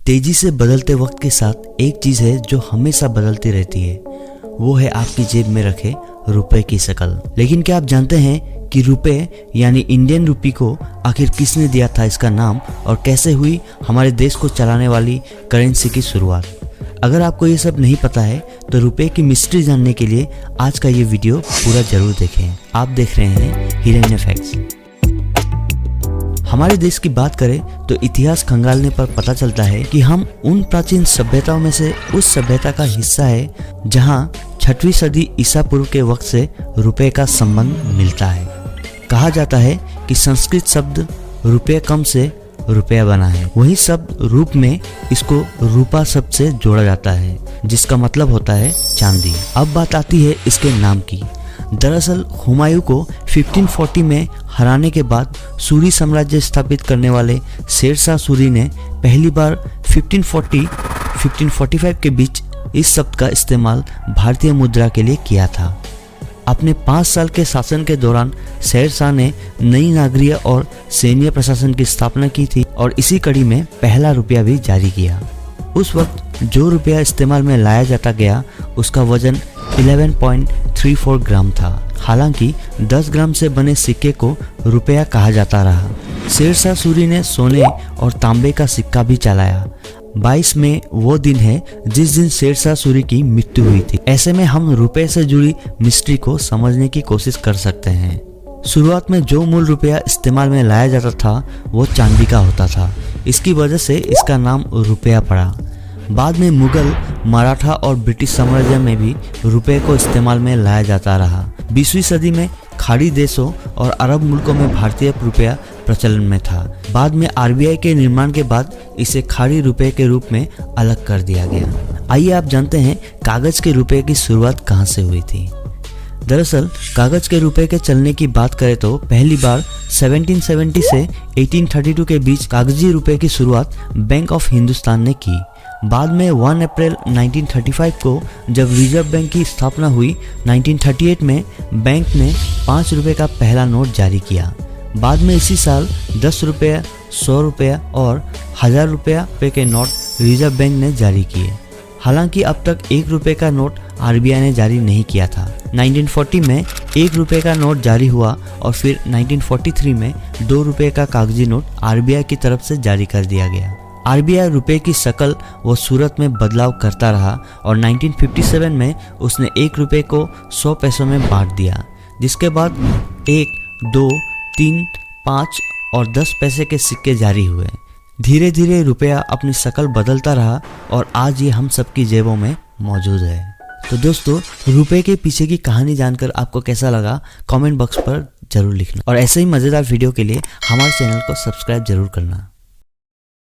तेजी से बदलते वक्त के साथ एक चीज है जो हमेशा बदलती रहती है, वो है आपकी जेब में रखे रुपए की शक्ल। लेकिन क्या आप जानते हैं कि रुपए यानी इंडियन रुपी को आखिर किसने दिया था इसका नाम, और कैसे हुई हमारे देश को चलाने वाली करेंसी की शुरुआत? अगर आपको ये सब नहीं पता है तो रुपए की मिस्ट्री जानने के लिए आज का ये वीडियो पूरा जरूर देखें। आप देख रहे हैं हिरेन फैक्ट्स। हमारे देश की बात करें तो इतिहास खंगालने पर पता चलता है कि हम उन प्राचीन सभ्यताओं में से उस सभ्यता का हिस्सा है जहां 6वीं सदी ईसा पूर्व के वक्त से रुपए का संबंध मिलता है। कहा जाता है कि संस्कृत शब्द रुपये कम से रुपया बना है, वही शब्द रूप में इसको रूपा शब्द से जोड़ा जाता है जिसका मतलब होता है चांदी। अब बात आती है इसके नाम की। दरअसल हुमायूं को 1540 में हराने के बाद सूरी साम्राज्य स्थापित करने वाले शेरशाह सूरी ने पहली बार 1540-1545 के बीच इस शब्द का इस्तेमाल भारतीय मुद्रा के लिए किया था। अपने 5 साल के शासन के दौरान शेरशाह ने नई नागरिक और सैन्य प्रशासन की स्थापना की थी और इसी कड़ी में पहला रुपया भी जारी किया। उस वक्त जो रुपया इस्तेमाल में लाया जाता गया उसका वजन 11.34 ग्राम था। हालांकि 10 ग्राम से बने सिक्के को रुपया कहा जाता रहा। शेरशाह सूरी ने सोने और तांबे का सिक्का भी चलाया। 22 मई वो दिन है जिस दिन शेरशाह सूरी की मृत्यु हुई थी। ऐसे में हम रुपए से जुड़ी मिस्ट्री को समझने की कोशिश कर सकते हैं। शुरुआत में जो मूल रुपया इस्तेमाल में लाया जाता था वो चांदी का होता था। इसकी वजह से इसका नाम रुपया पड़ा। बाद में मुगल, मराठा और ब्रिटिश साम्राज्य में भी रुपए को इस्तेमाल में लाया जाता रहा। 20वीं सदी में खाड़ी देशों और अरब मुल्कों में भारतीय रुपया प्रचलन में था। बाद में आरबीआई के निर्माण के बाद इसे खाड़ी रुपए के रूप में अलग कर दिया गया। आइए आप जानते हैं कागज के रुपए की शुरुआत कहाँ से हुई थी। दरअसल कागज के रुपए के चलने की बात करें तो पहली बार 1770 से 1832 के बीच कागजी रुपए की शुरुआत बैंक ऑफ हिंदुस्तान ने की। बाद में 1 अप्रैल 1935 को जब रिजर्व बैंक की स्थापना हुई, 1938 में बैंक ने 5 रुपए का पहला नोट जारी किया। बाद में इसी साल 10 रुपये, 100 रुपया और 1000 रुपये के नोट रिजर्व बैंक ने जारी किए। हालांकि अब तक 1 रुपये का नोट आरबीआई ने जारी नहीं किया था। 1940 में 1 रुपये का नोट जारी हुआ और फिर 1943 में 2 रुपये का कागजी नोट आरबीआई की तरफ से जारी कर दिया गया। आरबीआई रुपए की शक्ल व सूरत में बदलाव करता रहा और 1957 में उसने 1 रुपये को 100 पैसों में बांट दिया, जिसके बाद 1, 2, 3, 5 और 10 पैसे के सिक्के जारी हुए। धीरे धीरे रुपया अपनी शक्ल बदलता रहा और आज ये हम सबकी जेबों में मौजूद है। तो दोस्तों, रुपए के पीछे की कहानी जानकर आपको कैसा लगा कमेंट बॉक्स पर जरूर लिखना, और ऐसे ही मजेदार वीडियो के लिए हमारे चैनल को सब्सक्राइब जरूर करना।